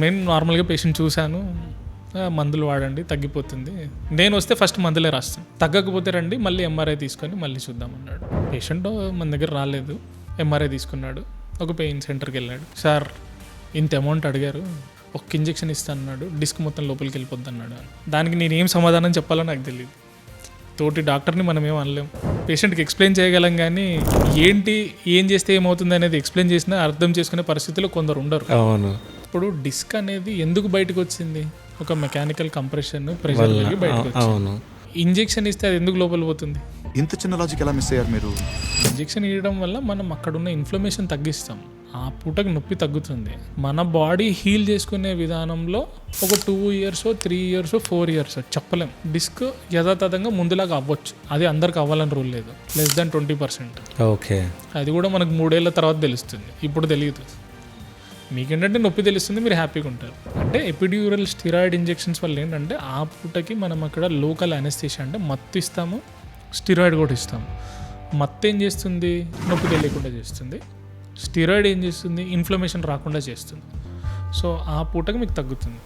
నేను నార్మల్గా పేషెంట్ చూశాను, మందులు వాడండి తగ్గిపోతుంది. నేను వస్తే ఫస్ట్ మందులే రాస్తాను, తగ్గకపోతే రండి మళ్ళీ ఎంఆర్ఐ తీసుకొని మళ్ళీ చూద్దామన్నాడు. పేషెంట్ మన దగ్గర రాలేదు, ఎంఆర్ఐ తీసుకున్నాడు, ఒక పెయిన్ సెంటర్కి వెళ్ళాడు. సార్ ఇంత అమౌంట్ అడిగారు, ఒక ఇంజెక్షన్ ఇస్తాను అన్నాడు, డిస్క్ మొత్తం లోపలికి వెళ్ళిపోద్ది అన్నాడు. దానికి నేనేం సమాధానం చెప్పాలో నాకు తెలియదు. తోటి డాక్టర్ని మనం ఏం అనలేం, పేషెంట్కి ఎక్స్ప్లెయిన్ చేయగలం కానీ ఏం చేస్తే ఏమవుతుంది అనేది ఎక్స్ప్లెయిన్ చేసినా అర్థం చేసుకునే పరిస్థితిలో కొందరు ఉండరు. అవును. ఇప్పుడు డిస్క్ అనేది ఎందుకు బయటకు వచ్చింది? ఒక మెకానికల్ కంప్రెషన్ ప్రెషర్ వల్ల బయటకు వచ్చింది. ఇంజెక్షన్ ఇస్తే అది ఎందుకు లోపల పోతుంది? ఇంత చిన్న లాజిక్ ఎలా మిస్ అయ్యారు మీరు? ఇంజెక్షన్ ఇవ్వడం వల్ల మనం అక్కడున్న ఇన్ఫ్లమేషన్ తగ్గిస్తాం, ఆ పూటకి నొప్పి తగ్గుతుంది. మన బాడీ హీల్ చేసుకునే విధానంలో ఒక 2 years 3 years 4 years చెప్పలేం. డిస్క్ యథాతథంగా ముందులాగా అవ్వచ్చు, అది అందరికి అవ్వాలని రూల్ లేదు. Less than 20%. ఓకే. అది కూడా మనకు 3 ఏళ్ల తర్వాత తెలుస్తుంది, ఇప్పుడు తెలియదు. మీకేంటంటే నొప్పి తెలుస్తుంది, మీరు హ్యాపీగా ఉంటారు. అంటే ఎపిడ్యూరల్ స్టిరాయిడ్ ఇంజెక్షన్స్ వల్ల ఏంటంటే ఆ పూటకి మనం అక్కడ లోకల్ అనెస్థీషియా అంటే మత్తు ఇస్తాము, స్టిరాయిడ్ కూడా ఇస్తాము. మత్తు ఏం చేస్తుంది? నొప్పి తెలియకుండా చేస్తుంది. స్టిరాయిడ్ ఏం చేస్తుంది? ఇన్ఫ్లమేషన్ రాకుండా చేస్తుంది. సో ఆ పూటకి మీకు తగ్గుతుంది.